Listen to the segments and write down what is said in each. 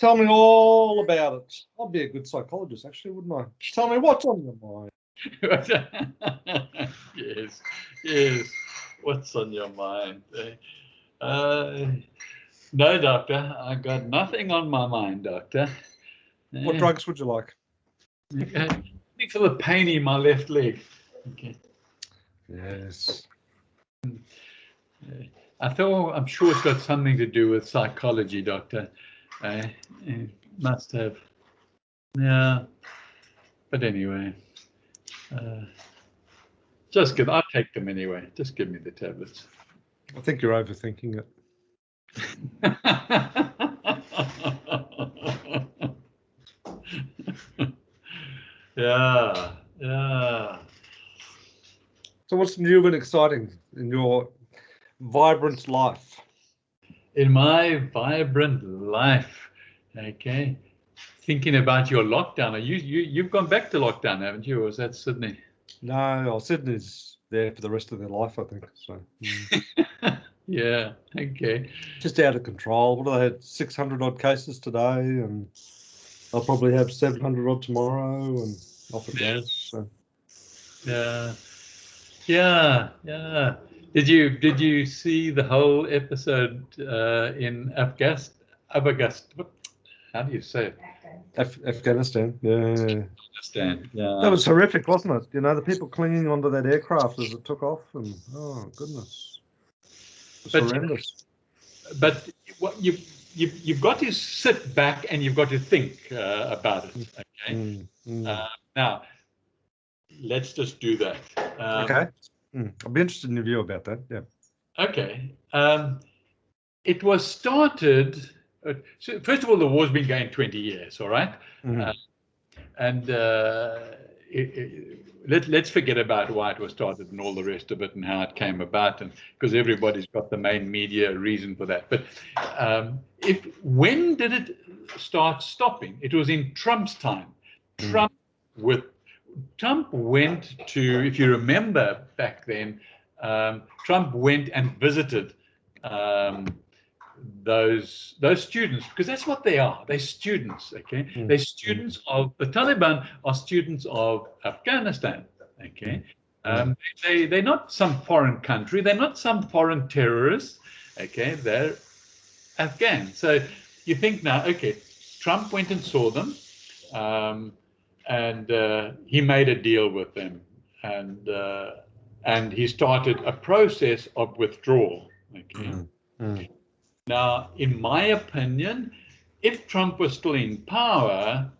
Tell me all about it. I'd be a good psychologist, actually, wouldn't I? Tell me what's on your mind. Yes. What's on your mind? No, doctor, I got nothing on my mind, doctor. What drugs would you like? Only for the pain in my left leg. Okay. Yes. I'm sure it's got something to do with psychology, doctor. It must have. Yeah. But anyway, I'll take them anyway. Just give me the tablets. I think you're overthinking it. Yeah. So what's new and exciting in your vibrant life? In my vibrant life, okay. Thinking about your lockdown. You've gone back to lockdown, haven't you? Or was that Sydney? No, Sydney's there for the rest of their life, I think. So. Yeah. Okay. Just out of control. What do they had? 600 odd cases today, and they'll probably have 700 odd tomorrow, and off it goes. So. Yeah. Did you see the whole episode in Afghanistan? How do you say it? Afghanistan. Yeah. Afghanistan. Yeah. That was horrific, wasn't it? You know, the people clinging onto that aircraft as it took off, and oh goodness, it's horrendous. But what you've got to sit back and you've got to think about it. Okay. Now, let's just do that. Okay. I'll be interested in your view about that. Yeah. Okay. It was started. So first of all, the war's been going 20 years. All right. And let's forget about why it was started and all the rest of it and how it came about, and because everybody's got the main media reason for that. But when did it start stopping? It was in Trump's time. Trump went to, if you remember back then, Trump went and visited those students, because that's what they are. They're students, okay? They're students of the Taliban, are students of Afghanistan, okay? They're not some foreign country. They're not some foreign terrorists, okay? They're Afghan. So you think now, okay, Trump went and saw them, and he made a deal with them, and he started a process of withdrawal, okay? Now, in my opinion, if Trump was still in power,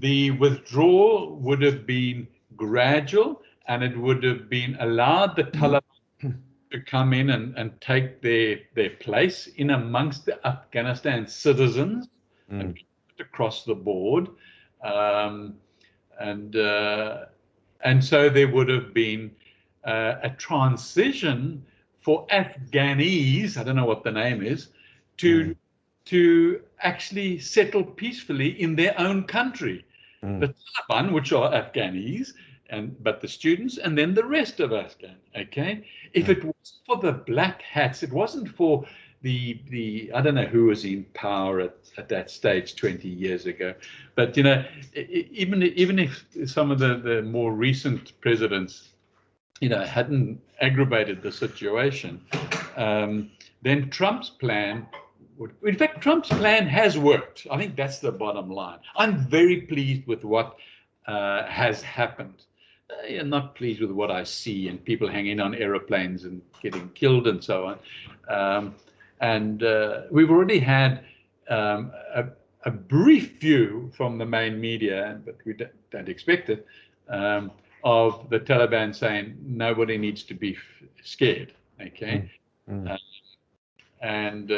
the withdrawal would have been gradual, and it would have been allowed the Taliban to come in and take their place in amongst the Afghanistan citizens and across the board. And so there would have been a transition for Afghanis, I don't know what the name is, to actually settle peacefully in their own country. The Taliban, which are Afghanis, but the students, and then the rest of Afghan. Okay, if it was for the black hats, it wasn't for the I don't know who was in power at that stage 20 years ago, but you know, even if some of the more recent presidents, you know, hadn't aggravated the situation, then Trump's plan in fact, Trump's plan has worked. I think that's the bottom line. I'm very pleased with what has happened. I'm not pleased with what I see and people hanging on aeroplanes and getting killed and so on. We've already had a brief view from the main media, but we don't expect it, of the Taliban saying nobody needs to be scared, okay? And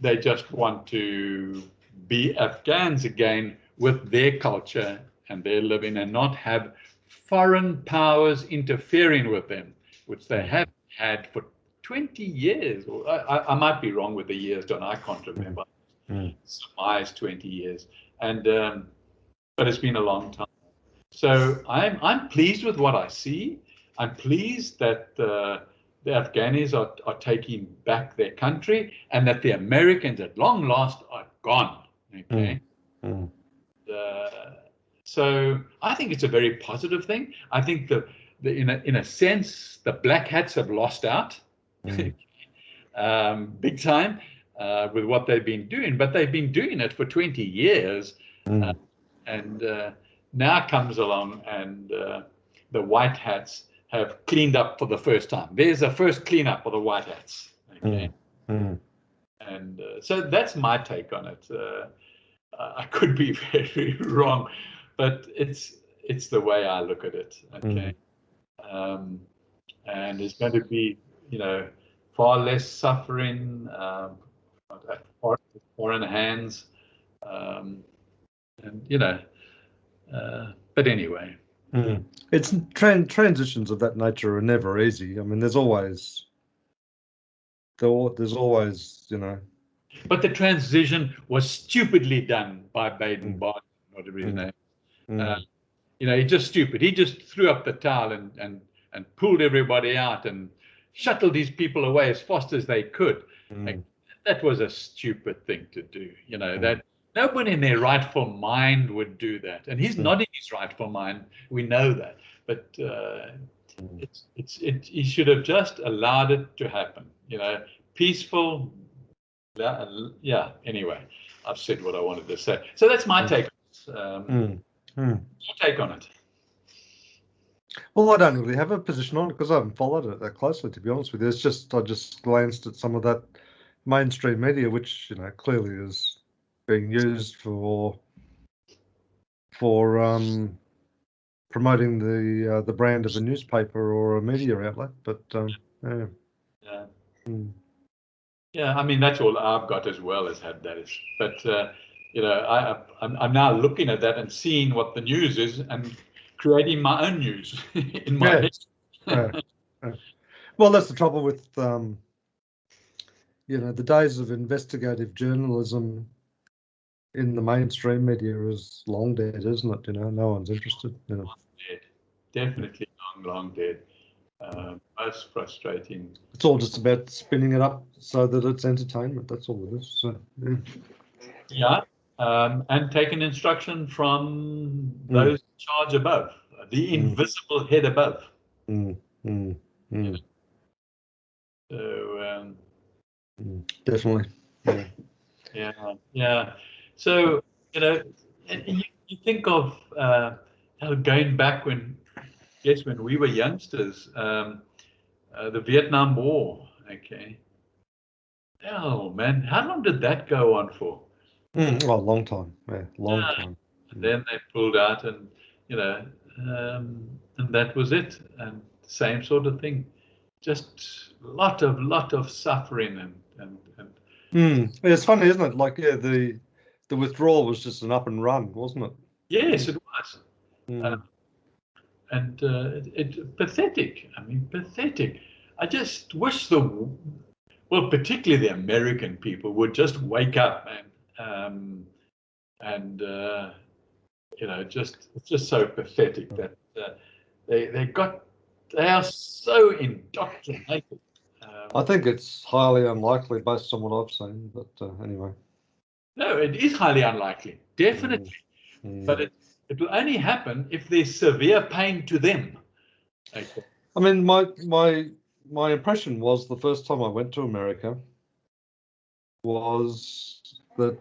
they just want to be Afghans again with their culture and their living, and not have foreign powers interfering with them, which they have had for 20 years. I might be wrong with the years, John. I can't remember. Surmise 20 years, but it's been a long time. So I'm pleased with what I see. I'm pleased that the Afghanis are taking back their country, and that the Americans at long last are gone. Okay. So I think it's a very positive thing. I think in a sense, the black hats have lost out big time with what they've been doing, but they've been doing it for 20 years. And now comes along and the white hats have cleaned up for the first time. There's a first cleanup for the white hats. Okay. And so that's my take on it. I could be very wrong, but it's the way I look at it. Okay. And there's going to be, far less suffering at foreign hands. And but anyway. It's transitions of that nature are never easy. I mean, there's always, But the transition was stupidly done by Baden-Baden, whatever his name. He's just stupid. He just threw up the towel and pulled everybody out and shuttled these people away as fast as they could. Like, that was a stupid thing to do. That nobody in their rightful mind would do that. And he's not in his rightful mind. We know that. But he should have just allowed it to happen. Peaceful. Yeah. Anyway, I've said what I wanted to say. So that's my take on it. Your take on it? Well, I don't really have a position on it because I haven't followed it that closely, to be honest with you. It's just I just glanced at some of that mainstream media, which clearly is being used for promoting the brand of a newspaper or a media outlet. But yeah, I mean that's all I've got as well as had that. But I'm now looking at that and seeing what the news is and creating my own news in my head. Well, that's the trouble with the days of investigative journalism in the mainstream media is long dead, isn't it? No one's interested. Long dead. Definitely long dead. Most frustrating. It's all just about spinning it up so that it's entertainment. That's all it is. So, yeah. And taking instruction from those in charge above, the invisible head above. So definitely. Yeah. So and you think of going back when we were youngsters, the Vietnam War. Okay. Oh man, how long did that go on for? A long time. Yeah, long time. And then they pulled out, and and that was it. And same sort of thing, just lot of suffering and. It's funny, isn't it? Like the withdrawal was just an up and run, wasn't it? Yes, it was. And pathetic. I mean, pathetic. I just wish particularly the American people would just wake up and it's just so pathetic that they are so indoctrinated. I think it's highly unlikely based on what I've seen, but anyway. No, it is highly unlikely, definitely. But it will only happen if there's severe pain to them. Okay. I mean, my impression was the first time I went to America was that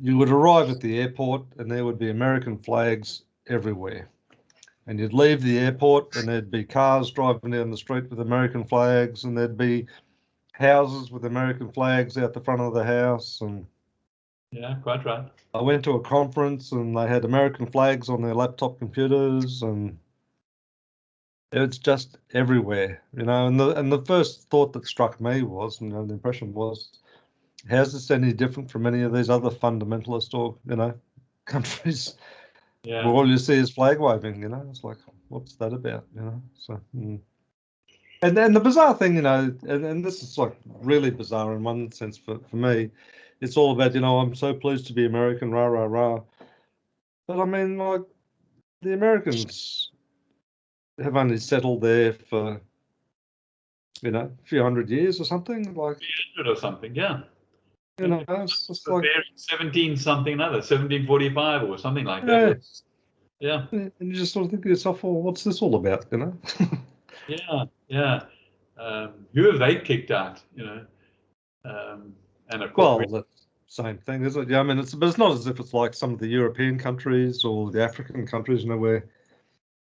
you would arrive at the airport and there would be American flags everywhere, and you'd leave the airport and there'd be cars driving down the street with American flags, and there'd be houses with American flags out the front of the house. And yeah, quite right. I went to a conference and they had American flags on their laptop computers, and it's just everywhere, and the first thought that struck me was, the impression was, how's this any different from any of these other fundamentalist or countries where all you see is flag waving? It's like, what's that about? So. And then the bizarre thing, and this is like really bizarre in one sense for me, it's all about, I'm so pleased to be American, rah, rah, rah. But I mean, like, the Americans have only settled there for, a few hundred years or something. Like 300 or something, yeah. You know, it's just like 17 something another, 1745 or something like yeah, that. Yeah. and you just sort of think to yourself, well, what's this all about? You know? Yeah. Yeah. Who have they kicked out? And of course, Well, the same thing, is it? Yeah, I mean, but it's not as if it's like some of the European countries or the African countries, you know, where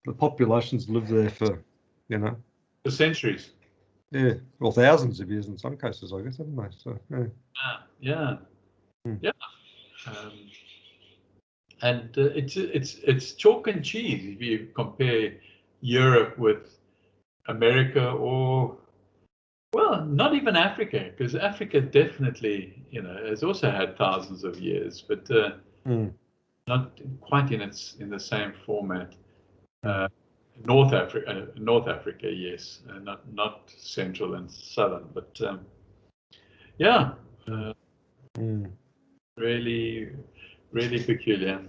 the populations live there for, you know, for centuries. yeah, well, thousands of years in some cases, I guess, haven't they? So, yeah. Yeah. Hmm. Yeah. Um, and it's chalk and cheese if you compare Europe with America, or well, not even Africa, because Africa definitely, has also had thousands of years, but Hmm. not quite in the same format. Hmm. North Africa, yes, not Central and Southern, but yeah, uh, Hmm. really, really peculiar.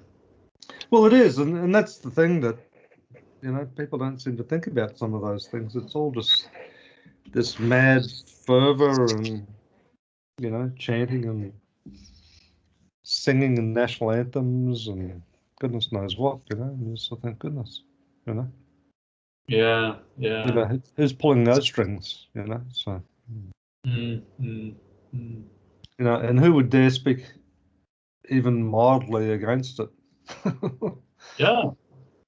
Well, it is, and that's the thing that, you know, people don't seem to think about some of those things. It's all just this mad fervor and, you know, chanting and singing and national anthems and goodness knows what, you know, and you just sort of think, goodness, you know. Yeah, You yeah. know, who's pulling those strings, you know? So, Mm, mm, mm. you know, and who would dare speak even mildly against it? Yeah,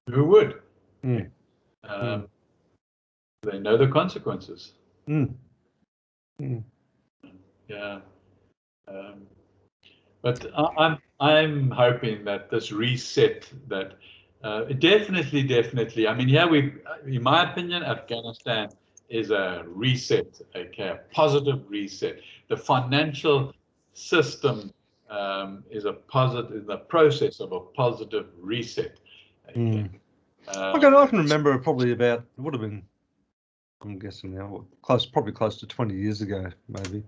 who would? Mm, mm, Um, they know the consequences. mm, mm, Yeah. Um, but I'm hoping that this reset, that definitely. I mean, yeah, in my opinion, Afghanistan is a reset, okay, a positive reset. The financial system is the process of a positive reset. Okay. mm. I can remember probably about, it would have been, I'm guessing now, probably close to 20 years ago, maybe.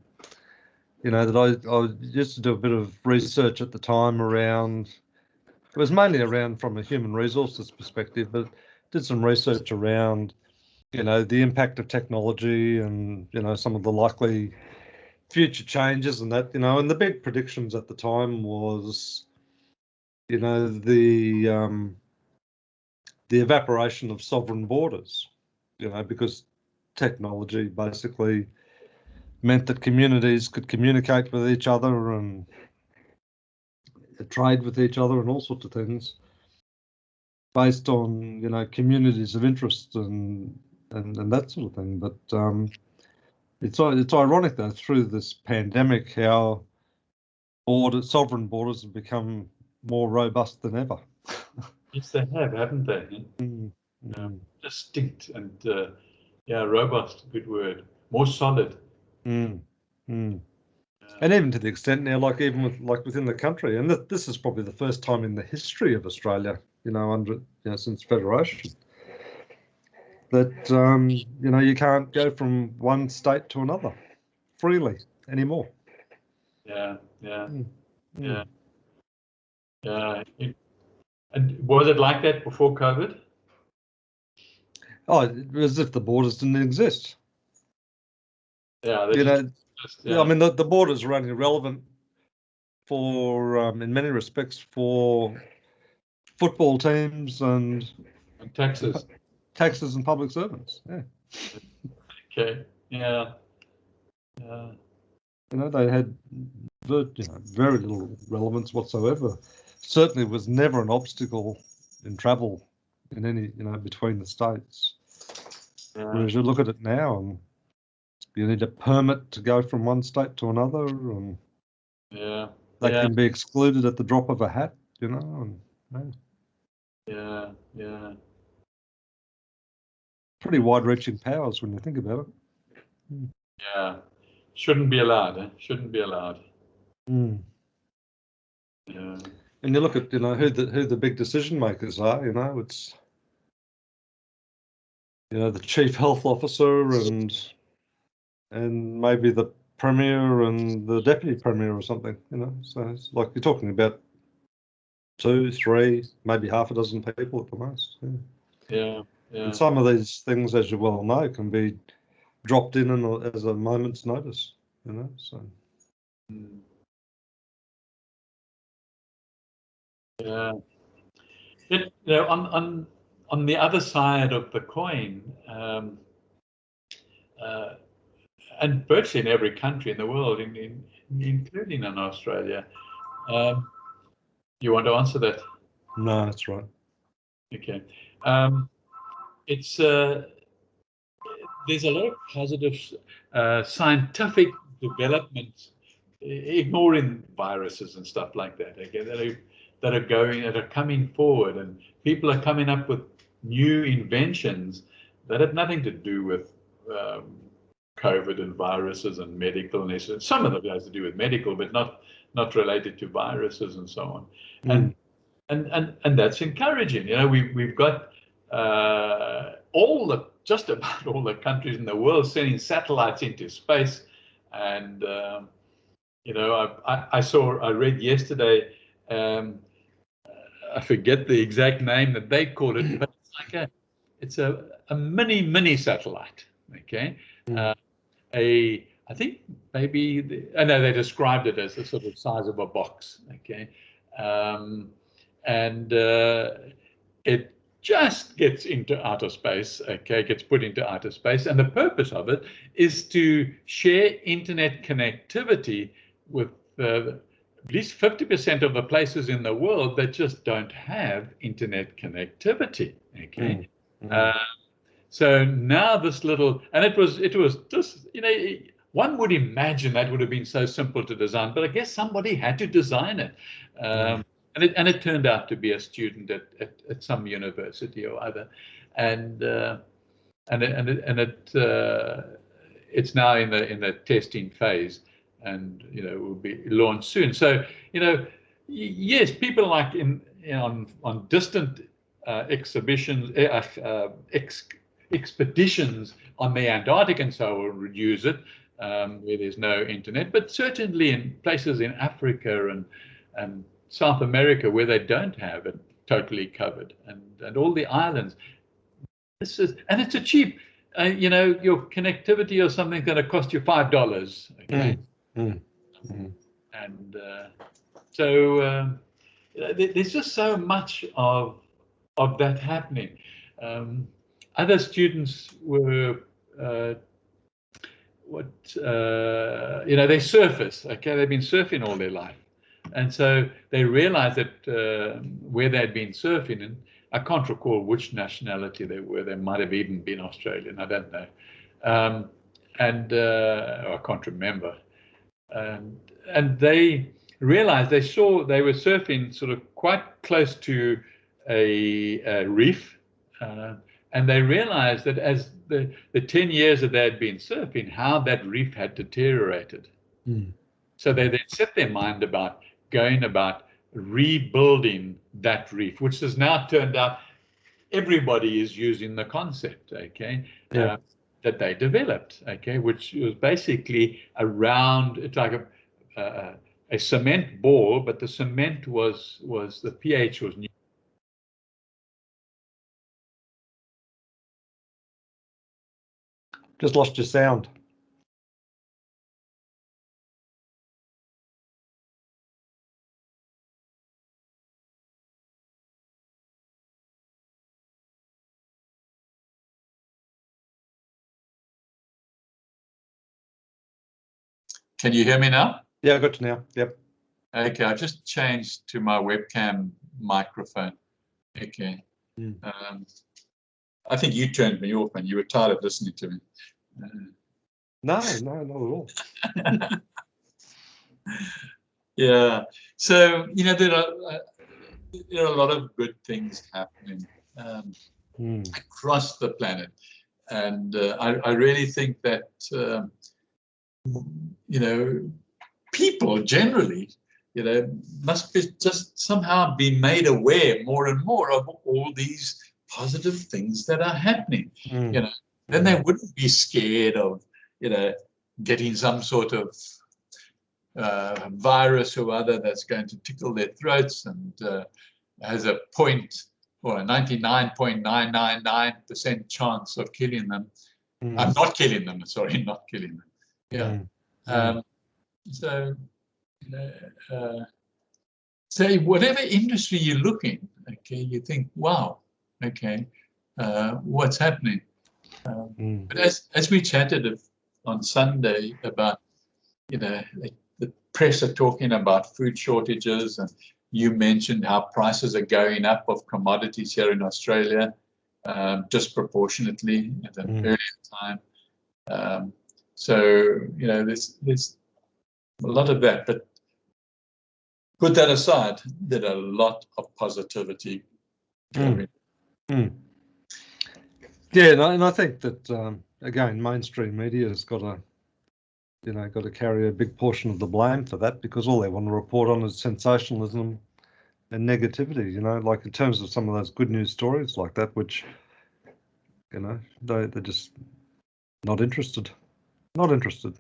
You know, that I used to do a bit of research at the time around, it was mainly around from a human resources perspective, but did some research around, you know, the impact of technology and, you know, some of the likely future changes and that, you know, and the big predictions at the time was, you know, the evaporation of sovereign borders, you know, because technology basically meant that communities could communicate with each other and trade with each other and all sorts of things based on, you know, communities of interest and that sort of thing. But it's ironic though, through this pandemic, how sovereign borders have become more robust than ever. Yes, they have, haven't they? Mm, Yeah. mm, Distinct and yeah, robust, good word. More solid. mm, mm. Yeah. And even to the extent now, like even within the country, and this is probably the first time in the history of Australia, you know, since Federation, that you know, you can't go from one state to another freely anymore. Yeah, yeah, Mm, yeah, mm. yeah. And was it like that before COVID? Oh, as if the borders didn't exist. Yeah, they You just, know, I yeah. mean, the borders are only relevant for, in many respects, for football teams And and Texas. taxes and public servants. Yeah, Okay. Yeah. Yeah. you know, they had very little relevance whatsoever. Certainly was never an obstacle in travel in any, you know, between the states. Yeah. Whereas you look at it now and you need a permit to go from one state to another, and Yeah. they Yeah. can be excluded at the drop of a hat, you know, and Yeah. Yeah. pretty wide-reaching powers when you think about it. Yeah. Shouldn't be allowed. Shouldn't be allowed. Mm. Yeah. And you look at, you know, who the big decision makers are, you know, it's, you know, the chief health officer and maybe the premier and the deputy premier or something, you know. So it's like you're talking about two, three, maybe half a dozen people at the most. Yeah. Yeah. And Yeah. some of these things, as you well know, can be dropped in as a moment's notice, you know. So Mm. Yeah. On the other side of the coin, and virtually in every country in the world, including in Australia, you want to answer that? No, that's right. Okay. It's there's a lot of positive scientific developments, ignoring viruses and stuff like that. Okay, that are coming forward, and people are coming up with new inventions that have nothing to do with COVID and viruses and medical. And some of them has to do with medical, but not related to viruses and so on. And that's encouraging. We've got just about all the countries in the world sending satellites into space, and I read yesterday. I forget the exact name that they call it, but it's a mini satellite. Okay, I think maybe I know they described it as the sort of size of a box. Okay, and it just gets into outer space. Okay, gets put into outer space, and the purpose of it is to share internet connectivity with at least 50% of the places in the world that just don't have internet connectivity. Okay. So now this little, and it was just, one would imagine that would have been so simple to design, but I guess somebody had to design it. And it turned out to be a student at some university or other. And it's now in the testing phase, and will be launched soon. So yes, people like on distant expeditions on the Antarctic and so will use it where there's no internet, but certainly in places in Africa and South America where they don't have it totally covered, and all the islands. And it's a cheap, your connectivity or something going to cost you $5. Okay. And so there's just so much of that happening. Other students were they surface. Okay, they've been surfing all their life, and so they realized that where they'd been surfing, and I can't recall which nationality they were. They might have even been Australian. I don't know, I can't remember. And they realized they were surfing sort of quite close to a reef, and they realized that as the 10 years that they had been surfing, how that reef had deteriorated. So they then set their mind about going about rebuilding that reef, which has now turned out everybody is using the concept, okay, that they developed, okay, which was basically it's like a cement ball, but the cement was the pH was new. Just lost your sound. Can you hear me now? Yeah, I got you now. Yep. Okay, I just changed to my webcam microphone. Okay. I think you turned me off and you were tired of listening to me. No, not at all. Yeah. So, there are a lot of good things happening across the planet. And I really think that, people generally, must be just somehow be made aware more and more of all these positive things that are happening. Then they wouldn't be scared of, getting some sort of virus or other that's going to tickle their throats and has a 99.999% chance of killing them. Not killing them. Sorry, not killing them. Yeah. So, say whatever industry you look in, okay, you think, wow, okay, what's happening? But as we chatted on Sunday about, like the press are talking about food shortages, and you mentioned how prices are going up of commodities here in Australia, disproportionately at an earlier time. So, there's a lot of that, but put that aside, there's a lot of positivity going. Yeah, and I think that again, mainstream media has got to carry a big portion of the blame for that, because all they want to report on is sensationalism and negativity. Like in terms of some of those good news stories like that, which they're just not interested. Not interested.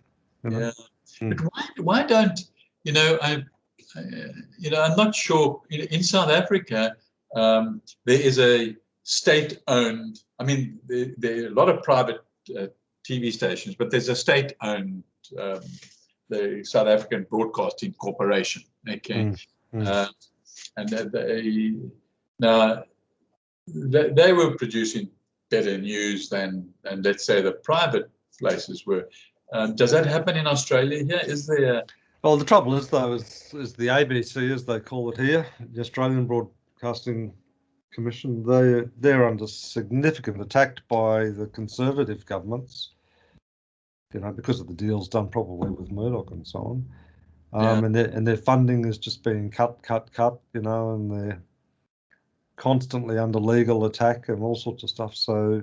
Yeah, but why don't I'm not sure. In South Africa, there is a state-owned. I mean, there are a lot of private TV stations, but there's a state-owned, the South African Broadcasting Corporation. Okay, and they were producing better news than let's say the private places were. Does that happen in Australia here? Is there? Well, the trouble is, though, is the ABC, as they call it here, the Australian Broadcasting Commission, they're under significant attack by the Conservative governments, because of the deals done probably with Murdoch and so on. And their funding is just being cut, and they're constantly under legal attack and all sorts of stuff. So,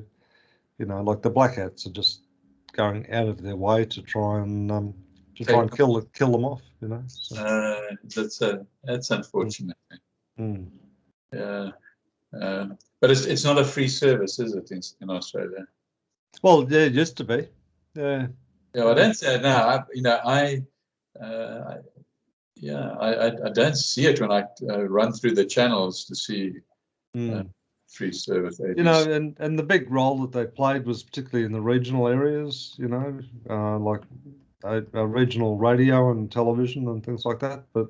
like the Black Hats are just going out of their way to try and kill them off. So. That's unfortunate. Yeah, but it's not a free service, is it, in Australia? Well, yeah, it used to be. Yeah. Yeah, I don't say now. I don't see it when I run through the channels to see free service. ABC. And the big role that they played was particularly in the regional areas. Like regional radio and television and things like that. But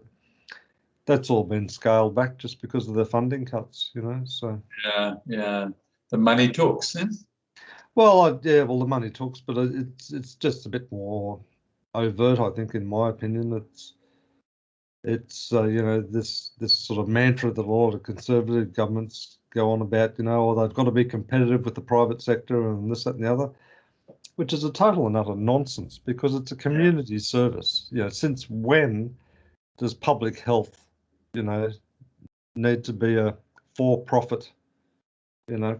that's all been scaled back just because of the funding cuts. So. Yeah. The money talks, eh? Well, the money talks, but it's just a bit more overt, I think, in my opinion. It's this sort of mantra that a lot of conservative governments go on about, they've got to be competitive with the private sector and this, that, and the other, which is a total and utter nonsense, because it's a community service. Since when does public health, need to be a for-profit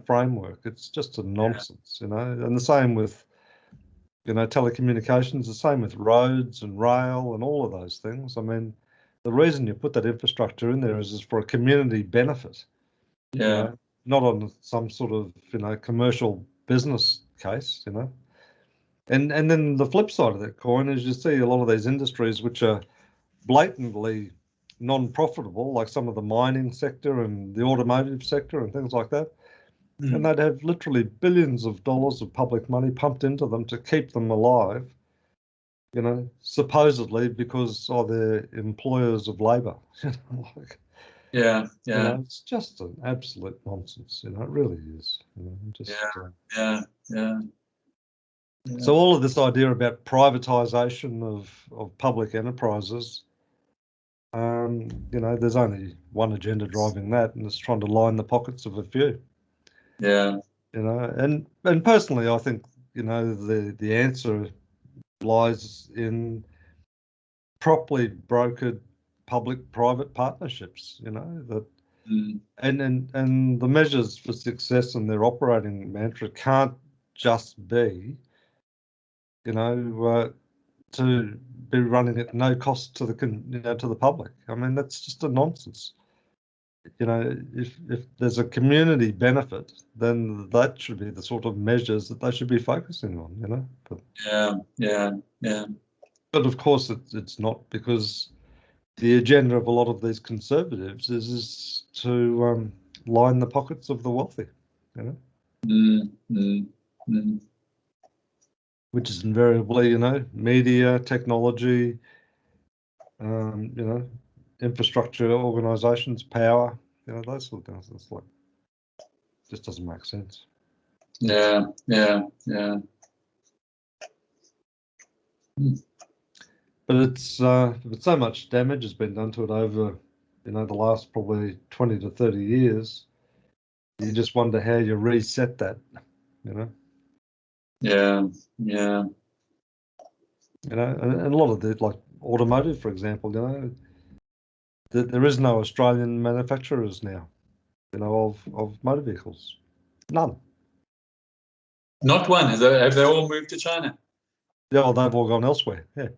framework? It's just a nonsense, and the same with, telecommunications, the same with roads and rail and all of those things. I mean, the reason you put that infrastructure in there is for a community benefit, not on some sort of, commercial business case, And then the flip side of that coin is you see a lot of these industries which are blatantly non-profitable, like some of the mining sector and the automotive sector and things like that. And they'd have literally billions of dollars of public money pumped into them to keep them alive, supposedly because they're employers of labour. It's just an absolute nonsense. It really is. So all of this idea about privatisation of public enterprises, there's only one agenda driving that, and it's trying to line the pockets of a few. And personally, I think the answer lies in properly brokered public-private partnerships. That and the measures for success and their operating mantra can't just be, to be running at no cost to the public. I mean, that's just a nonsense. If there's a community benefit, then that should be the sort of measures that they should be focusing on. But of course, it's not, because the agenda of a lot of these conservatives is to line the pockets of the wealthy. Which is invariably, media, technology, infrastructure organisations, power, you know, those sort of things. It's like, just doesn't make sense. Yeah. But it's so much damage has been done to it over, you know, the last probably 20 to 30 years. You just wonder how you reset that, you know. Yeah. You know, and a lot of the, like automotive, for example, you know, there is no Australian manufacturers now, you know, of motor vehicles. None. Not one. Have they all moved to China? Yeah, well, they've all gone elsewhere. Yeah.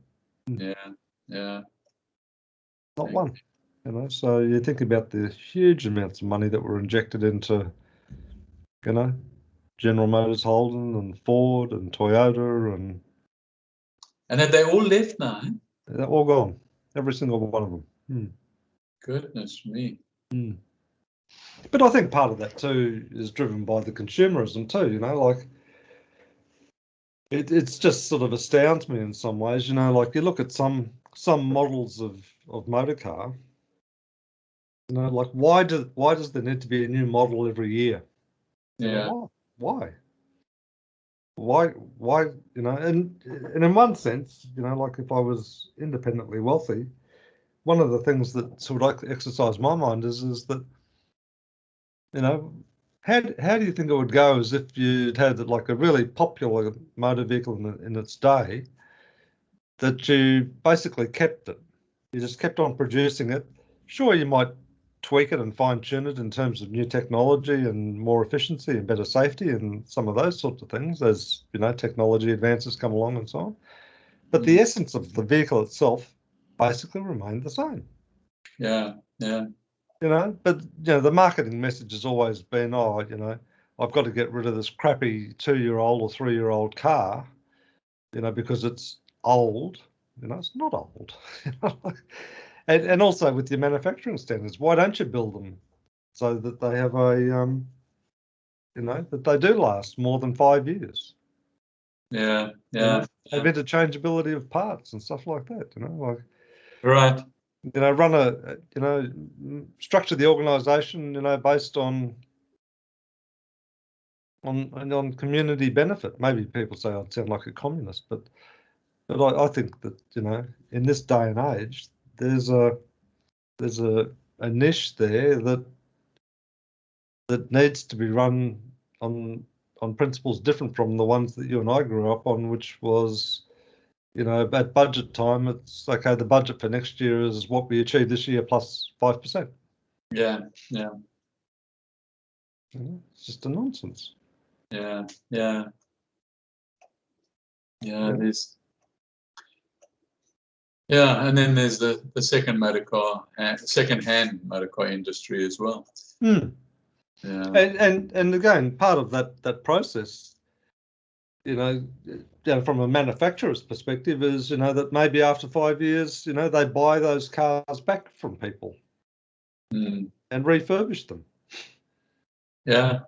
Yeah. Not one. You know, so you think about the huge amounts of money that were injected into, you know, General Motors, Holden, and Ford, and Toyota, and have they all left now? Eh? they're all gone. Every single one of them. Goodness me. But I think part of that too is driven by the consumerism too. You know, like it's just sort of astounds me in some ways. You know, like you look at some models of motor car. You know, like why does there need to be a new model every year? Yeah. Why? You know, and in one sense, you know, like if I was independently wealthy, one of the things that sort of exercise my mind is that, you know, how do you think it would go as if you'd had like a really popular motor vehicle in its day, that you basically kept it, you just kept on producing it. Sure, you might tweak it and fine tune it in terms of new technology and more efficiency and better safety and some of those sorts of things as, you know, technology advances come along and so on. But the essence of the vehicle itself basically remained the same. Yeah. You know, but, you know, the marketing message has always been, oh, you know, I've got to get rid of this crappy 2-year-old or 3-year-old car, you know, because it's old. You know, it's not old. And also with your manufacturing standards, why don't you build them so that they have a, you know, that they do last more than 5 years? Yeah. You know, have interchangeability of parts and stuff like that. You know, like Right. you know, run a, you know, structure the organisation, you know, based on community benefit. Maybe people say I'd sound like a communist, but I think that, you know, in this day and age, there's a niche there that needs to be run on principles different from the ones that you and I grew up on, which was, you know, at budget time, it's okay, the budget for next year is what we achieved this year plus 5%. Yeah. You know, it's just a nonsense. Yeah. There's and then there's the second-hand motor car industry as well. Yeah. And again, part of that process, you know, from a manufacturer's perspective is, you know, that maybe after 5 years, you know, they buy those cars back from people and refurbish them. Yeah.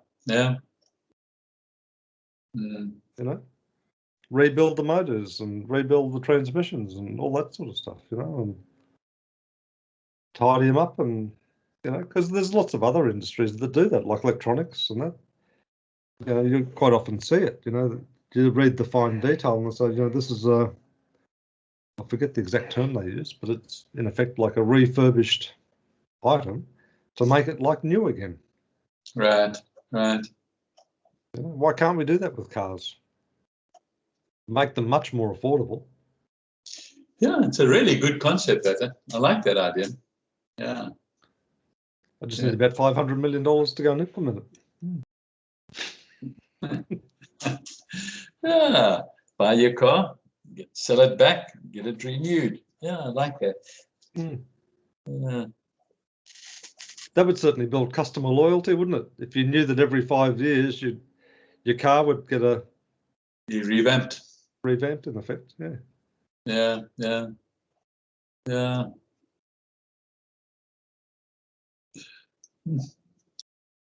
You know, rebuild the motors and rebuild the transmissions and all that sort of stuff, you know, and tidy them up, and, you know, because there's lots of other industries that do that, like electronics and that. You know, you quite often see it, you know, you read the fine detail and say, you know, this is I forget the exact term they use, but it's in effect like a refurbished item to make it like new again. Right. You know, why can't we do that with cars? Make them much more affordable. Yeah, it's a really good concept, I like that idea. Yeah. I just need about $500 million to go and implement it. Yeah, buy your car, sell it back, get it renewed. Yeah, I like that. Yeah. That would certainly build customer loyalty, wouldn't it? If you knew that every 5 years your car would get revamped in effect. Yeah.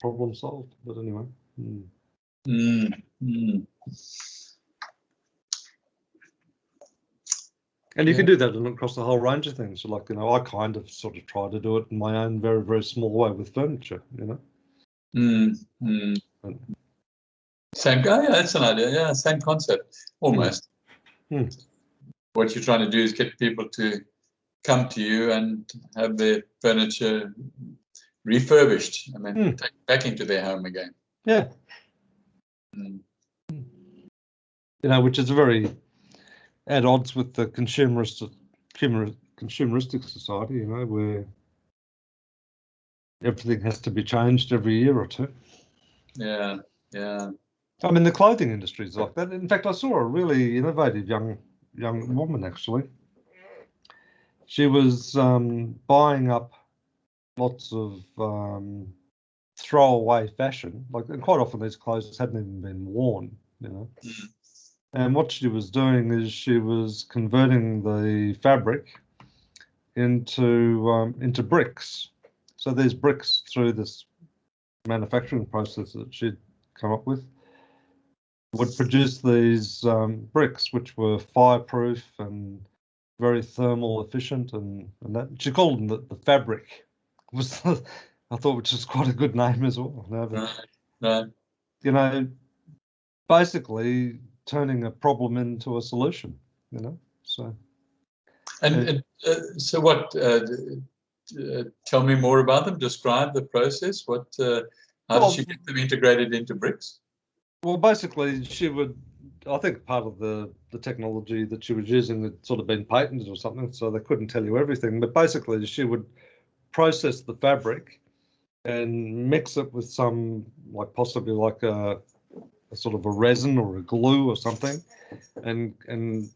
Problem solved. But anyway. And you can do that across the whole range of things. So like, you know, I kind of sort of try to do it in my own very, very small way with furniture, you know. Same guy, yeah, that's an idea. Yeah, same concept, almost. What you're trying to do is get people to come to you and have their furniture refurbished and then take it back into their home again. Yeah. You know, which is very at odds with the consumeristic society, you know, where everything has to be changed every year or two. Yeah, yeah. I mean, the clothing industry is like that. In fact, I saw a really innovative young woman, actually. She was buying up lots of throwaway fashion, like, and quite often these clothes hadn't even been worn, you know. And what she was doing is she was converting the fabric into bricks. So there's bricks through this manufacturing process that she'd come up with, would produce these bricks which were fireproof and very thermal efficient, and that she called them the fabric. Was I thought, which is quite a good name as well. You know, basically turning a problem into a solution. You know, so. So what? Tell me more about them. Describe the process. What? How did she get them integrated into bricks? Well, basically, she would. I think part of the technology that she was using had sort of been patented or something, so they couldn't tell you everything. But basically, she would process the fabric and mix it with some, like possibly like a sort of a resin or a glue or something, and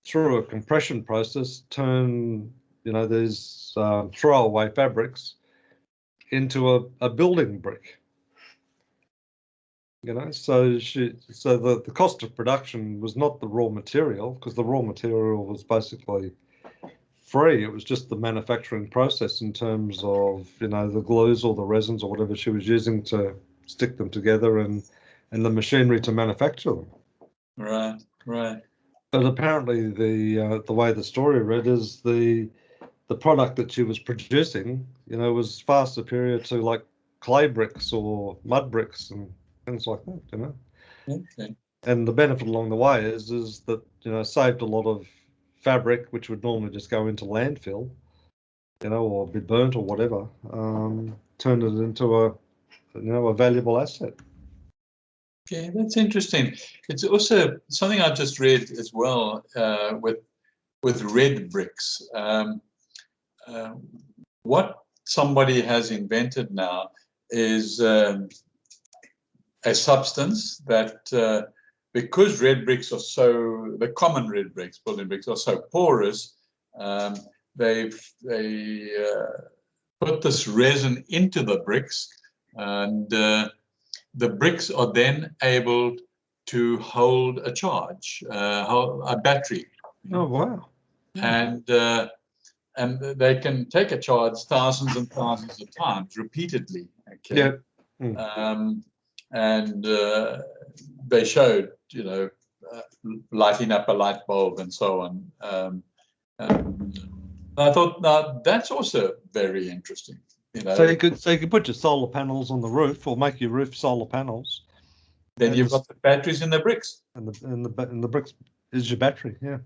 through a compression process, turn, you know, these throwaway fabrics into a building brick. You know, so the cost of production was not the raw material, because the raw material was basically free. It was just the manufacturing process in terms of, you know, the glues or the resins or whatever she was using to stick them together, and the machinery to manufacture them. Right. But apparently the way the story read is the product that she was producing, you know, was far superior to like clay bricks or mud bricks and things like that, you know. Okay. And the benefit along the way is that, you know, saved a lot of fabric which would normally just go into landfill, you know, or be burnt or whatever. Turned it into a valuable asset. Okay, that's interesting. It's also something I just read as well with red bricks. What somebody has invented now is a substance that, because red bricks are the common red bricks, building bricks, are so porous, they put this resin into the bricks, and the bricks are then able to hold a charge, a battery. Oh, wow. And they can take a charge thousands and thousands of times repeatedly. Okay. Yeah. And they showed, you know, lighting up a light bulb and so on. I thought, now that's also very interesting. You know, so you could put your solar panels on the roof, or make your roof solar panels. Then you've got the batteries in the bricks. And the bricks is your battery. Yeah.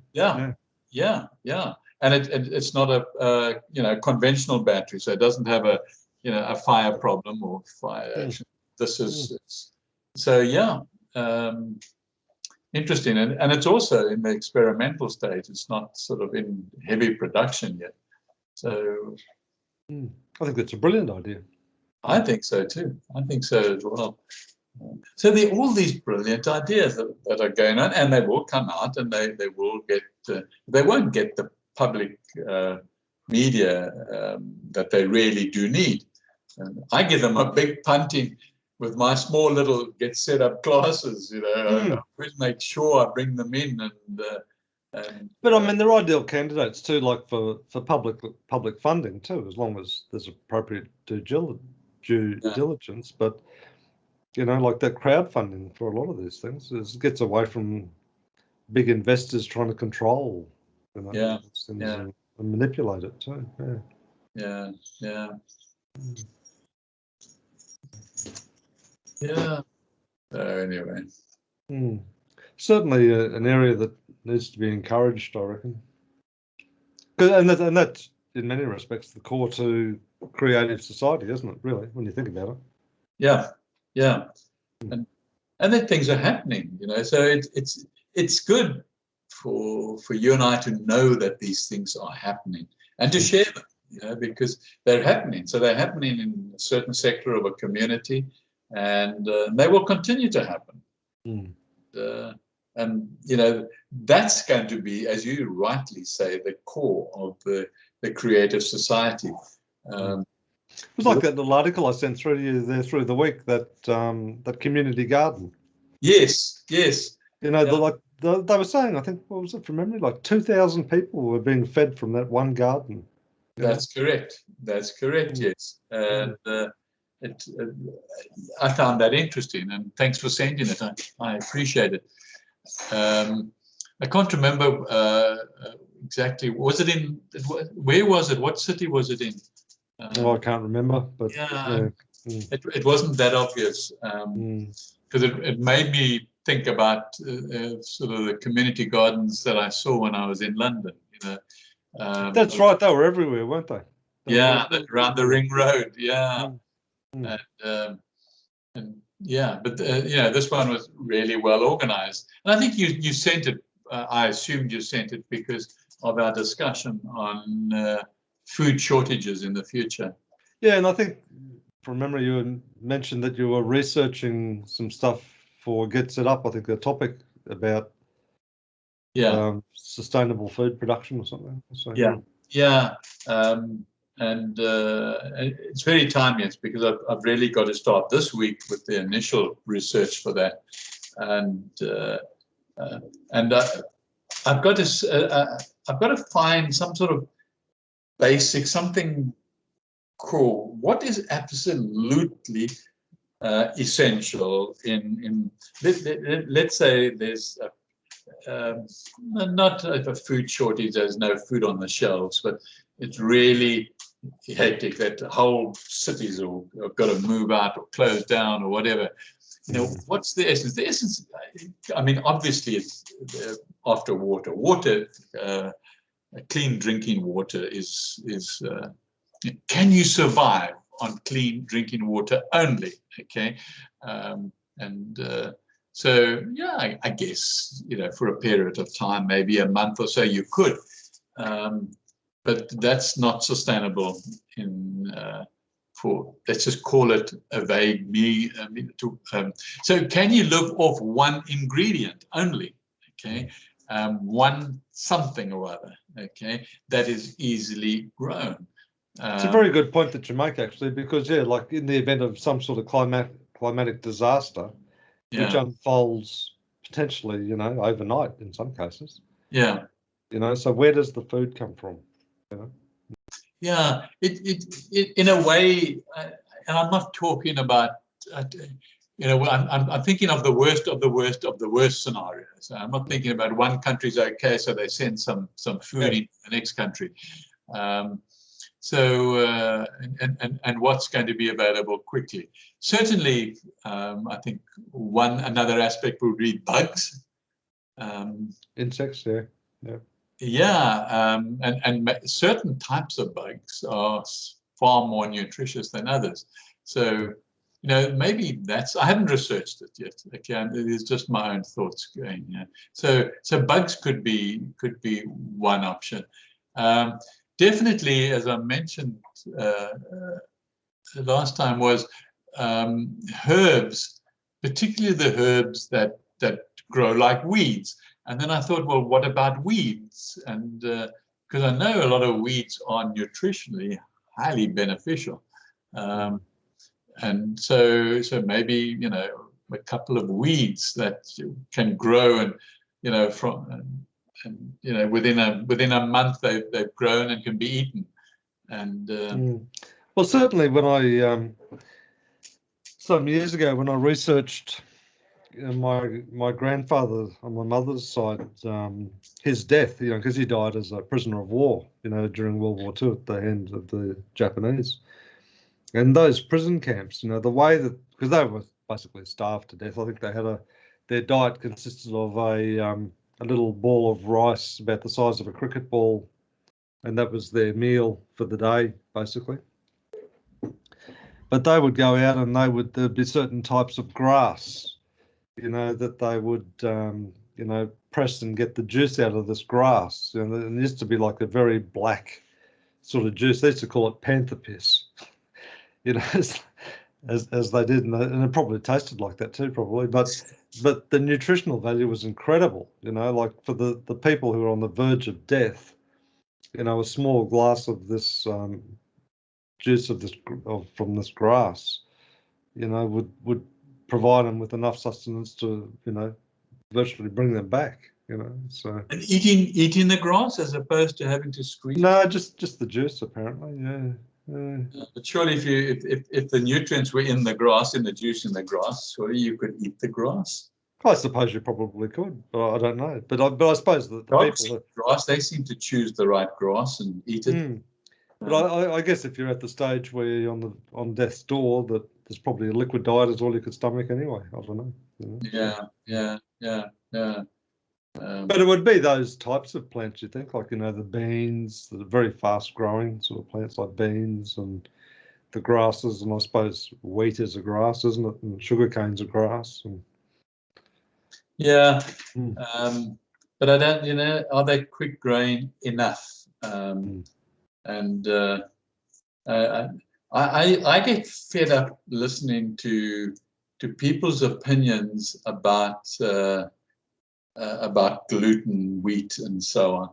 And it's not a you know, conventional battery, so it doesn't have a, you know, a fire problem or fire action. This is so yeah. Interesting, and it's also in the experimental stage. It's not sort of in heavy production yet. So I think that's a brilliant idea. I think so too. I think so as well. So there are all these brilliant ideas that are going on, and they will come out, and they will get. They won't get the public media that they really do need. And I give them a big punting with my small little get set up classes. You know, I always make sure I bring them in and. But I mean, they're ideal candidates too, like for public funding too, as long as there's appropriate due diligence. But you know, like that crowdfunding for a lot of these things gets away from big investors trying to control you know, Yeah, things yeah. and manipulate it too. Yeah, yeah. So anyway. Certainly an area that needs to be encouraged, I reckon. And that's in many respects the core to creative society, isn't it? Really, when you think about it. Yeah, and then things are happening, So it's good for you and I to know that these things are happening and to share them, because they're happening. So they're happening in a certain sector of a community, and they will continue to happen. And that's going to be, as you rightly say, the core of the creative society. It was like that little article I sent through to you there through the week, that community garden. Yes. They were saying, I think, what was it from memory? Like 2,000 people were being fed from that one garden. That's correct. Yes. And I found that interesting, and thanks for sending it. I appreciate it. I can't remember exactly. Where was it? What city was it in? I can't remember, but yeah. It wasn't that obvious, because it made me think about sort of the community gardens that I saw when I was in London. That's right. They were everywhere, weren't they? Around the Ring Road. Yeah. But this one was really well organized, and I think you sent it. I assumed you sent it because of our discussion on food shortages in the future. Yeah, and I think from memory you mentioned that you were researching some stuff for Get Set Up. I think the topic about sustainable food production or something. So, and it's very timely, because I've really got to start this week with the initial research for that, and I've got to find some sort of basic something cool. What is absolutely essential in let's say there's not a food shortage, there's no food on the shelves, but it's really hectic that whole cities have got to move out or close down or whatever. What's the essence? The essence, I mean, obviously it's after water. Clean drinking water is can you survive on clean drinking water only? Okay. So yeah, I guess, for a period of time, maybe a month or so, you could, but that's not sustainable for, let's just call it a vague so can you live off one ingredient only? Okay. One something or other, okay, that is easily grown. It's a very good point that you make, actually, because like in the event of some sort of climatic disaster, which unfolds potentially, overnight in some cases. Yeah. So where does the food come from? Yeah, it in a way, and I'm not talking about, I'm thinking of the worst of the worst of the worst scenarios. I'm not thinking about one country's okay, so they send some food into the next country. And what's going to be available quickly. Certainly, I think another aspect would be bugs. Insects, yeah. Yeah, and certain types of bugs are far more nutritious than others. So, maybe I haven't researched it yet. Okay, it is just my own thoughts going. Yeah. So bugs could be one option. Definitely, as I mentioned last time, was herbs, particularly the herbs that grow like weeds. And then I thought, well, what about weeds? And because I know a lot of weeds are nutritionally highly beneficial. And so maybe, a couple of weeds that can grow and, within a month they've grown and can be eaten. And well, certainly when I some years ago when I researched my grandfather on my mother's side, his death, because he died as a prisoner of war, during World War II at the hand of the Japanese. And those prison camps, the way that, because they were basically starved to death. I think they had their diet consisted of a little ball of rice about the size of a cricket ball, and that was their meal for the day, basically. But they would go out and there'd be certain types of grass, that they would, press and get the juice out of this grass. It used to be like a very black sort of juice. They used to call it panther piss, as they did, and it probably tasted like that too, probably. But the nutritional value was incredible, like for the people who were on the verge of death, a small glass of this juice from this grass, would provide them with enough sustenance to, virtually bring them back, so. And eating the grass as opposed to having to squeeze? No, just the juice, apparently, yeah. But surely if the nutrients were in the grass, in the juice in the grass, surely you could eat the grass. I suppose you probably could, but I don't know. But I suppose that the people grass, they seem to choose the right grass and eat it. But I guess if you're at the stage where you're on death's door, that there's probably a liquid diet is all you could stomach anyway. I don't know. Yeah. But it would be those types of plants, you think, like, the beans, the very fast growing sort of plants like beans, and the grasses, and I suppose wheat is a grass, isn't it? And sugarcane's a grass. Yeah. But I don't, are they quick growing enough? And I get fed up listening to people's opinions about gluten, wheat, and so on.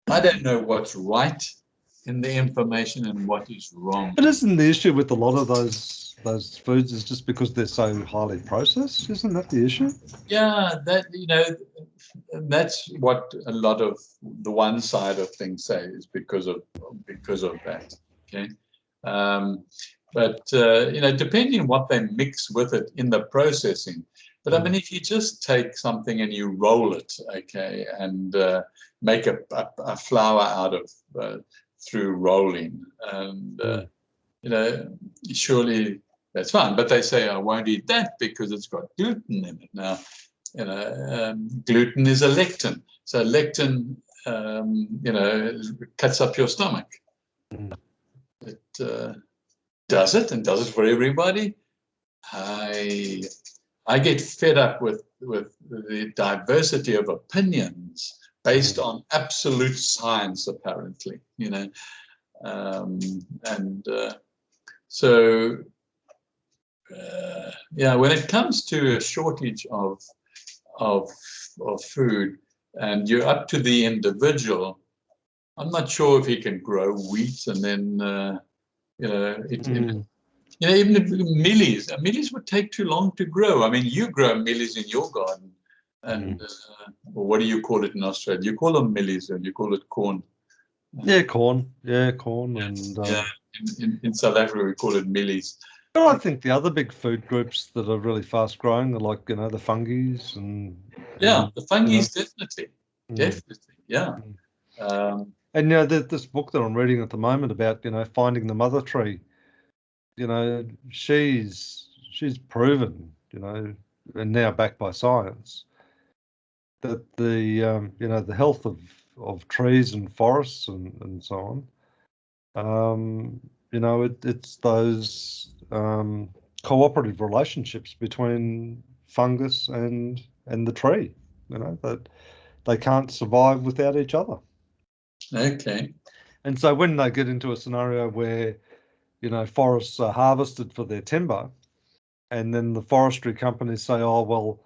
I don't know what's right in the information and what is wrong. But isn't the issue with a lot of those foods is just because they're so highly processed? Isn't that the issue? Yeah, that's what a lot of the one side of things say, is because of that. Okay. But depending on what they mix with it in the processing. But I mean, if you just take something and you roll it, okay, and make a flour out of through rolling, and surely that's fine. But they say I won't eat that because it's got gluten in it. Now, gluten is a lectin, so lectin, cuts up your stomach. It does it for everybody. I get fed up with the diversity of opinions based on absolute science, apparently, so when it comes to a shortage of food, and you're up to the individual, I'm not sure if he can grow wheat and then even if millies would take too long to grow. I mean, you grow millies in your garden, and what do you call it in Australia? You call them millies, and you call it corn. Corn. And in South Africa we call it millies. Well, I think the other big food groups that are really fast growing are like, the fungi and the fungi definitely, yeah. And this book that I'm reading at the moment about finding the mother tree, she's proven, and now backed by science, that the health of trees and forests and so on, it's those cooperative relationships between fungus and the tree, that they can't survive without each other. Okay. And so when they get into a scenario where, forests are harvested for their timber, and then the forestry companies say, oh, well,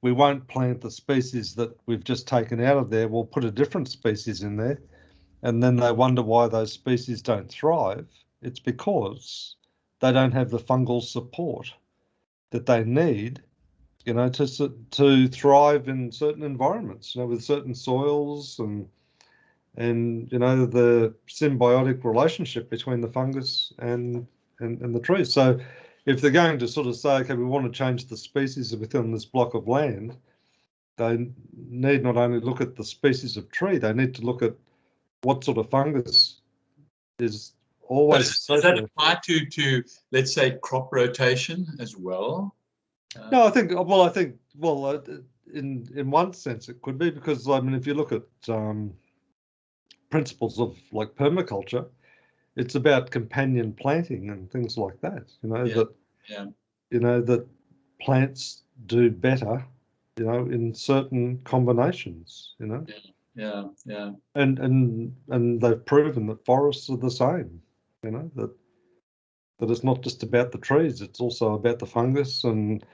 we won't plant the species that we've just taken out of there, we'll put a different species in there. And then they wonder why those species don't thrive. It's because they don't have the fungal support that they need, to thrive in certain environments, with certain soils and the symbiotic relationship between the fungus and the trees. So, if they're going to sort of say, okay, we want to change the species within this block of land, they need not only look at the species of tree, they need to look at what sort of fungus is always Does that apply to let's say crop rotation as well? No, I think in one sense it could be, because I mean if you look at principles of like permaculture, it's about companion planting and things like that. That plants do better, in certain combinations. Yeah. And they've proven that forests are the same. That it's not just about the trees; it's also about the fungus and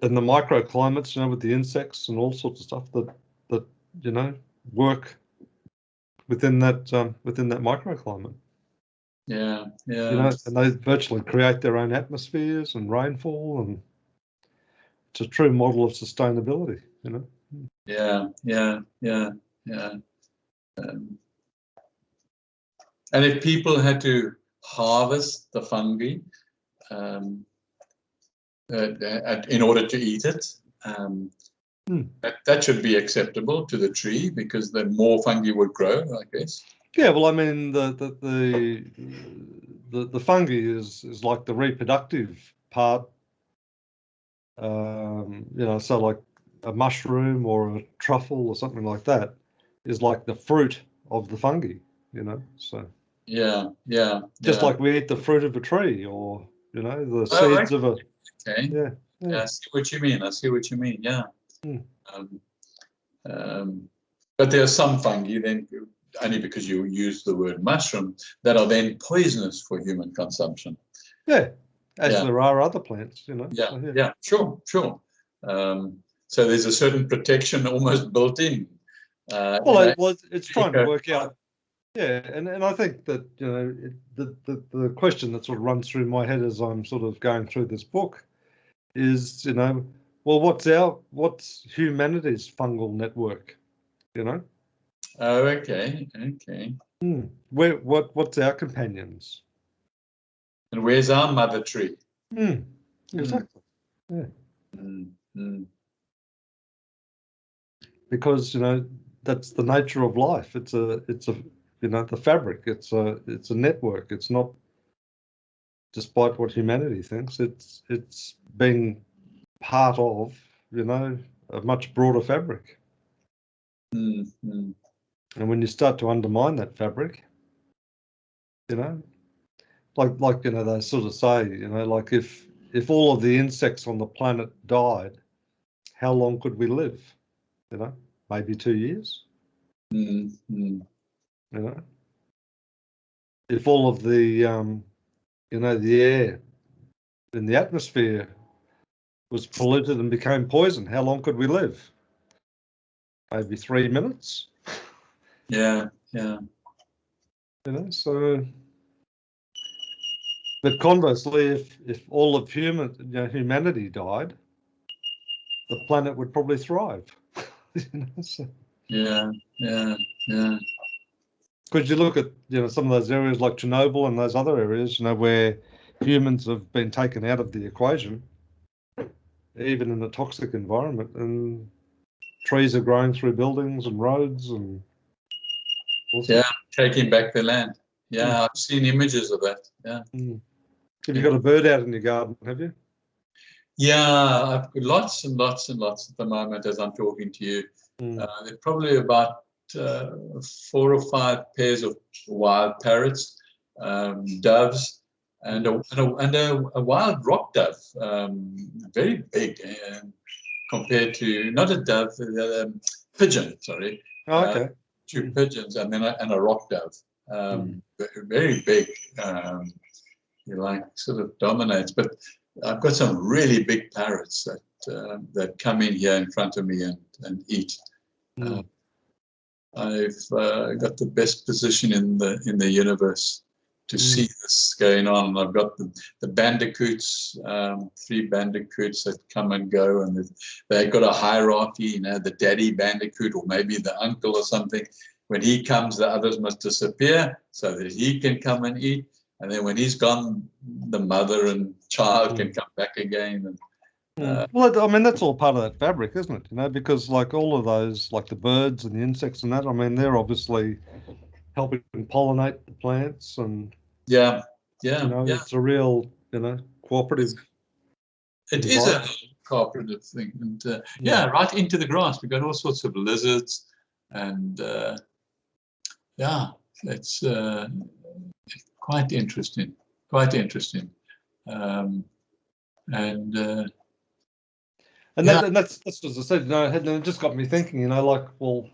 the microclimates, with the insects and all sorts of stuff that work within that microclimate. Yeah. And they virtually create their own atmospheres and rainfall, and it's a true model of sustainability. Yeah. And if people had to harvest the fungi in order to eat it, that should be acceptable to the tree, because the more fungi would grow, I guess. Yeah, well, I mean, the fungi is like the reproductive part. So like a mushroom or a truffle or something like that is like the fruit of the fungi. So yeah. Just like we eat the fruit of a tree, or the seeds of a. Okay. Yeah. I see what you mean. Yeah. But there are some fungi, then, only because you use the word mushroom, that are then poisonous for human consumption. Yeah, there are other plants, Yeah, sure. So there's a certain protection almost built in. It's trying to work out. Yeah, and I think that the question that sort of runs through my head as I'm sort of going through this book is, well, what's humanity's fungal network? Oh, okay. What's our companions? And where's our mother tree? Exactly. Yeah. Mm. Because that's the nature of life. It's a the fabric. It's a network. It's not, despite what humanity thinks, it's being part of a much broader fabric. Mm. And when you start to undermine that fabric, like they sort of say, like if all of the insects on the planet died, how long could we live? Maybe 2 years. If all of the the air in the atmosphere was polluted and became poison, how long could we live? Maybe 3 minutes. Yeah. So, but conversely, if all of humanity died, the planet would probably thrive. So, Yeah. because you look at some of those areas like Chernobyl and those other areas, where humans have been taken out of the equation, even in a toxic environment, and trees are growing through buildings and roads and taking back the land. Yeah, I've seen images of that. Yeah. Have you got a bird out in your garden, have you? Yeah, I've got lots and lots and lots at the moment as I'm talking to you. There are probably about 4 or 5 pairs of wild parrots, doves, and a wild rock dove, very big compared to, not a dove, pigeon, sorry. Oh, okay. 2 pigeons and then a rock dove, very big. Sort of dominates, but I've got some really big parrots that come in here in front of me and eat. I've got the best position in the universe to see this going on. And I've got the bandicoots, 3 bandicoots that come and go, and they've got a hierarchy. The daddy bandicoot, or maybe the uncle or something. When he comes, the others must disappear so that he can come and eat. and then when he's gone, the mother and child can come back again. And well, I mean, that's all part of that fabric, isn't it? You know, because like all of those, like the birds and the insects and that, I mean, they're obviously helping pollinate the plants, and yeah, it's a real, cooperative. It is a cooperative thing, and right into the grass. We've got all sorts of lizards, and it's quite interesting. And that's as I said, it just got me thinking, like, well,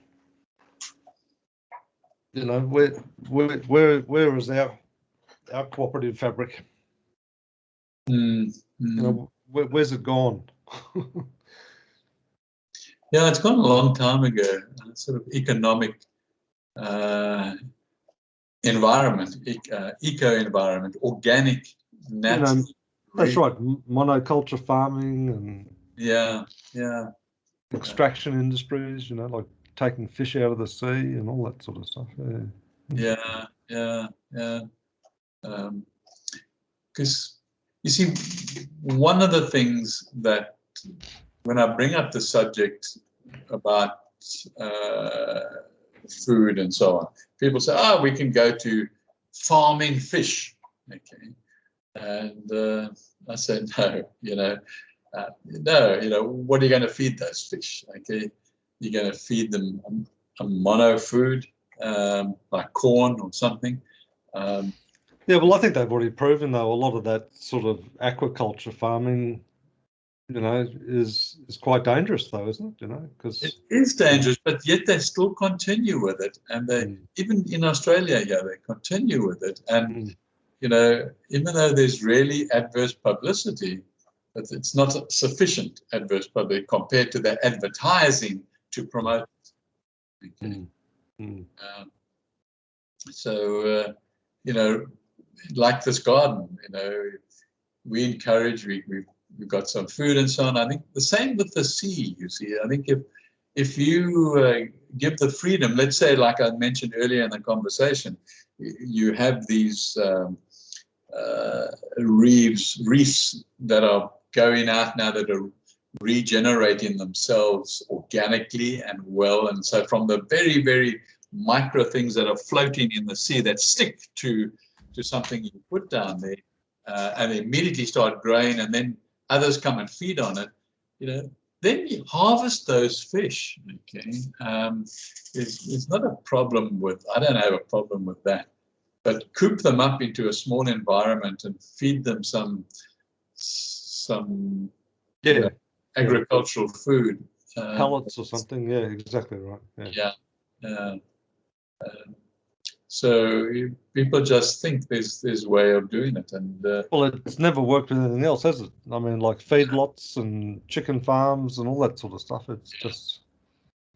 where is our cooperative fabric? Where's it gone? Yeah, it's gone a long time ago. Sort of economic environment, eco-environment, organic, natural. That's right. Monoculture farming and extraction industries. Like taking fish out of the sea and all that sort of stuff. Yeah. Because you see, one of the things that when I bring up the subject about food and so on, people say, we can go to farming fish. Okay. And I said, no, what are you going to feed those fish? Okay. You're going to feed them a mono food, like corn or something. Yeah, well, I think they've already proven, though, a lot of that sort of aquaculture farming, is quite dangerous, though, isn't it? Because it is dangerous, but yet they still continue with it, and they even in Australia, they continue with it, and even though there's really adverse publicity, but it's not sufficient adverse publicity compared to the advertising to promote it. Okay. So like this garden, we encourage, we've got some food and so on. I think the same with the sea, you see. I think if you give the freedom, let's say, like I mentioned earlier in the conversation, you have these reefs that are going out now, that are regenerating themselves organically and well. And so from the very, very micro things that are floating in the sea that stick to something you put down there, and they immediately start growing, and then others come and feed on it, then you harvest those fish. Okay. It's not a problem with, I don't have a problem with that, but coop them up into a small environment and feed them some agricultural food. Pellets or something. Yeah, exactly right. Yeah. So people just think there's a way of doing it, and well, it's never worked with anything else, has it? I mean, like feedlots and chicken farms and all that sort of stuff. It's just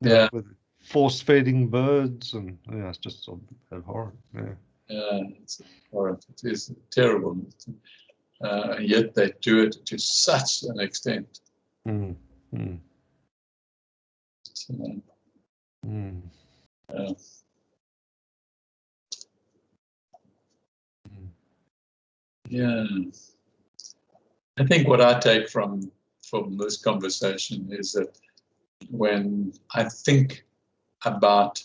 with force feeding birds, and it's just sort of horrid. It's horrid. It is terrible, and yet they do it to such an extent. Yeah, I think what I take from this conversation is that when I think about,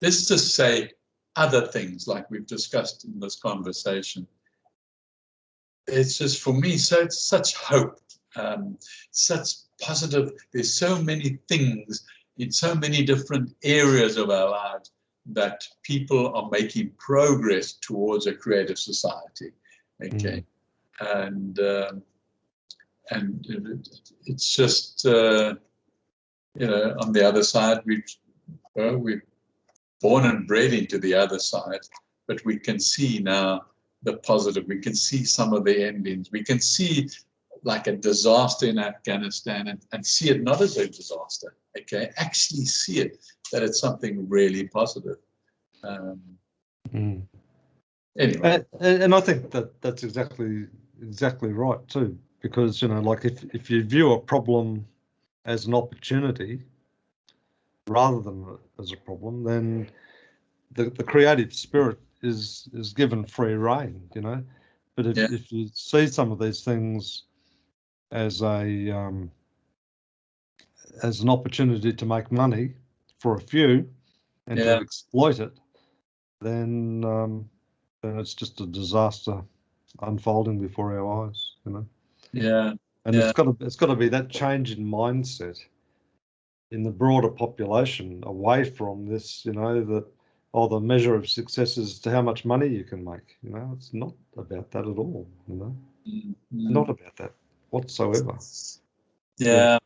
let's just say, other things like we've discussed in this conversation, it's just, for me, so it's such hope, such positive. There's so many things in so many different areas of our lives that people are making progress towards a creative society. Okay. And it's just, on the other side, we're born and bred into the other side, but we can see now the positive. We can see some of the endings. We can see like a disaster in Afghanistan and see it not as a disaster, okay? Actually see it, that it's something really positive. Anyway. And I think that's exactly right too, because, like if you view a problem as an opportunity rather than as a problem, then the creative spirit is given free rein, you know. But if you see some of these things as an opportunity to make money for a few and to exploit it, then it's just a disaster unfolding before our eyes, you know. Yeah. And it's got to be that change in mindset in the broader population away from this, you know, that the measure of success is to how much money you can make. You know, it's not about that at all. You know, not about that whatsoever. Yeah.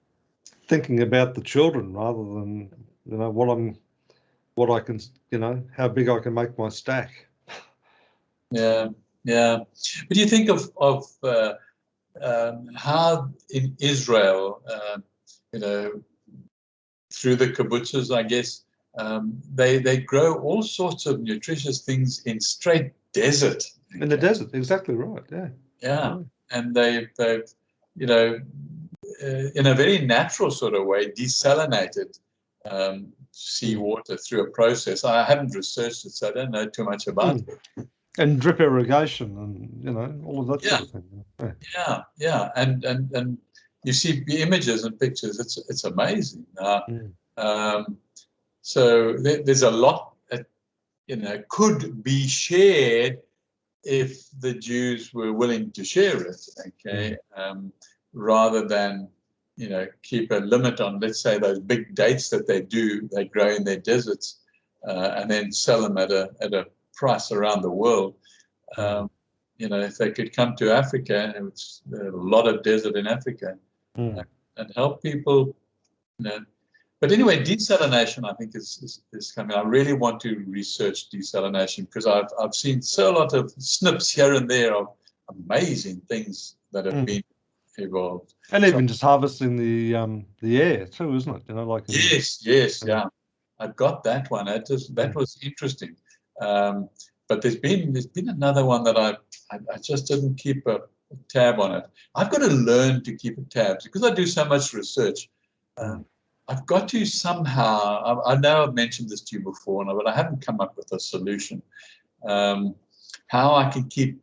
Thinking about the children rather than, you know, what I can, you know, how big I can make my stack. Yeah. Yeah. But you think of how in Israel, you know, through the kibbutzes, I guess, they grow all sorts of nutritious things in straight desert. In the desert, exactly right. Yeah. Yeah, and they've you know, in a very natural sort of way, desalinated seawater through a process. I haven't researched it, so I don't know too much about it. And drip irrigation, and you know, all of that sort of thing. Yeah, and you see the images and pictures. It's amazing. So there's a lot that, you know, could be shared if the Jews were willing to share it. Okay, rather than, you know, keep a limit on, let's say, those big dates that they grow in their deserts, and then sell them at a price around the world. You know, if they could come to Africa, and it's a lot of desert in Africa, and help people, you know. But anyway, desalination, I think, is coming. I really want to research desalination because I've seen so a lot of snips here and there of amazing things that have been evolved. And even just harvesting the air too, isn't it? You know, like yes, yeah. I've got that one. That was interesting. But there's been another one that I just didn't keep a tab on it. I've got to learn to keep a tab because I do so much research. I've got to somehow, I know I've mentioned this to you before, but I haven't come up with a solution. How I can keep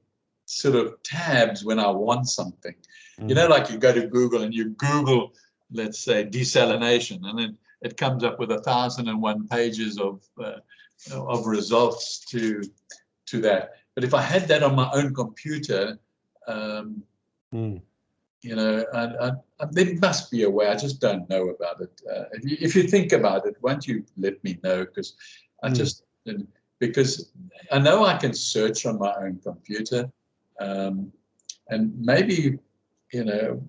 sort of tabs when I want something. You know, like you go to Google and you Google, let's say, desalination, and then it comes up with 1,001 pages of results to that. But if I had that on my own computer, you know, there must be a way. I just don't know about it. If you think about it, won't you let me know? Because because I know I can search on my own computer, and maybe, you know,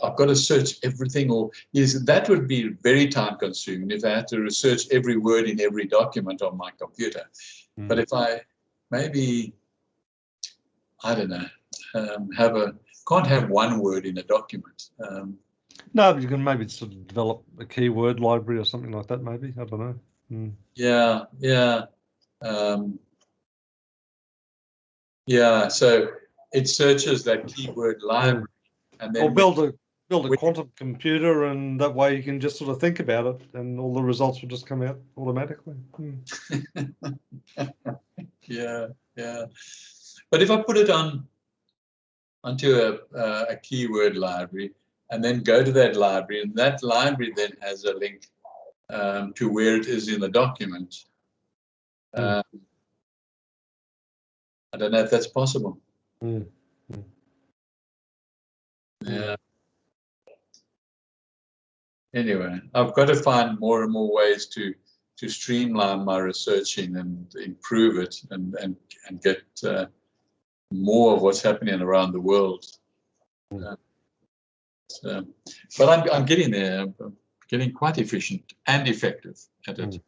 I've got to search everything, or yes, that would be very time consuming if I had to research every word in every document on my computer. But if I maybe, I don't know, can't have one word in a document. No, but you can maybe sort of develop a keyword library or something like that, maybe. I don't know. Yeah. Yeah, so it searches that keyword library, and then build a quantum computer, and that way you can just sort of think about it, and all the results will just come out automatically. Yeah. But if I put it onto a keyword library, and then go to that library, and that library then has a link to where it is in the document. I don't know if that's possible. Yeah. Anyway, I've got to find more and more ways to streamline my researching and improve it, and get more of what's happening around the world. But I'm getting there. I'm getting quite efficient and effective at it.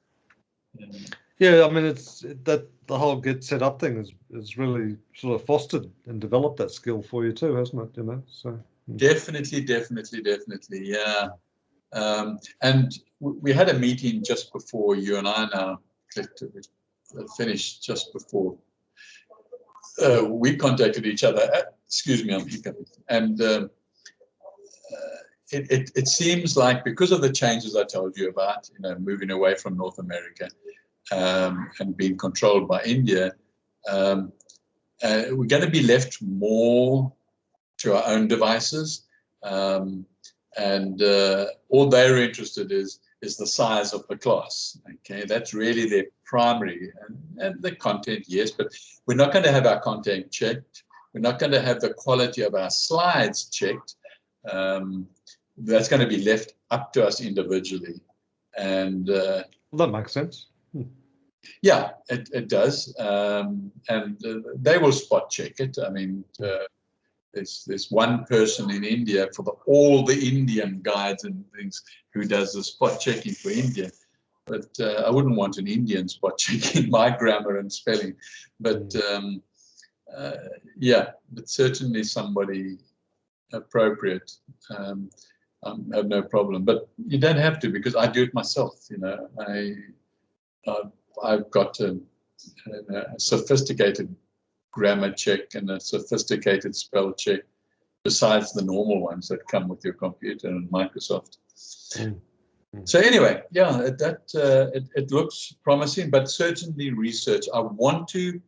Yeah, I mean, it's that the whole get set up thing is really sort of fostered and developed that skill for you too, hasn't it? You know, so definitely, yeah. And we had a meeting just before you and I now finished, just before we contacted each other. Excuse me, I'm hiccuping. And it seems like, because of the changes I told you about, you know, moving away from North America and being controlled by India, We're going to be left more to our own devices, and all they're interested is the size of the class. Okay, that's really their primary, and the content, yes, but we're not going to have our content checked. We're not going to have the quality of our slides checked. That's going to be left up to us individually, and well, that makes sense. Yeah, it does, and they will spot check it. I mean, there's one person in India for all the Indian guides and things who does the spot checking for India, but I wouldn't want an Indian spot checking my grammar and spelling. But yeah, but certainly somebody appropriate. I have no problem, but you don't have to, because I do it myself. You know, I've got a sophisticated grammar check and a sophisticated spell check, besides the normal ones that come with your computer and Microsoft. So anyway, yeah, it looks promising, but certainly research. I want to.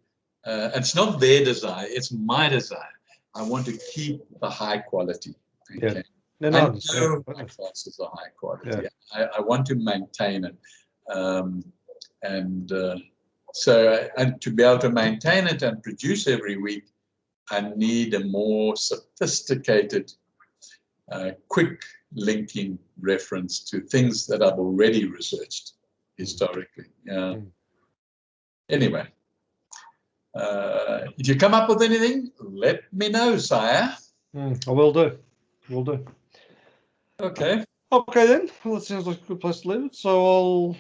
It's not their desire; it's my desire. I want to keep the high quality. Okay? Yeah. I know my classes are high quality. Yeah. I want to maintain it. So to be able to maintain it and produce every week, I need a more sophisticated, quick linking reference to things that I've already researched historically. Anyway, if you come up with anything, let me know, sire. I will do. Will do. Okay. Okay then. Well, that sounds like a good place to leave it. So I'll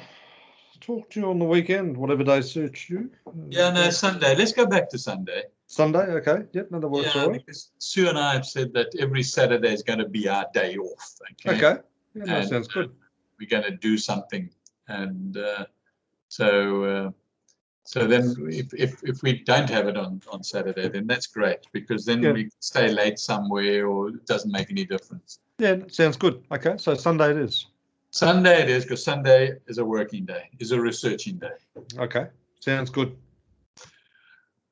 talk to you on the weekend, whatever day suits you. Yeah, no, Sunday. Let's go back to Sunday. Sunday, okay. Yep, no, that works all right. Because Sue and I have said that every Saturday is going to be our day off. Okay. Yeah, that sounds good. We're going to do something, and so then if we don't have it on Saturday, then that's great, because then we stay late somewhere, or it doesn't make any difference. Yeah, sounds good. Okay, so Sunday it is. Sunday it is, because Sunday is a working day, is a researching day. Okay, sounds good.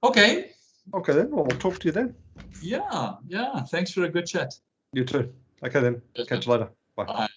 Okay. Okay then, well, I'll talk to you then. Yeah, thanks for a good chat. You too. Okay then, catch you later. Bye. Bye.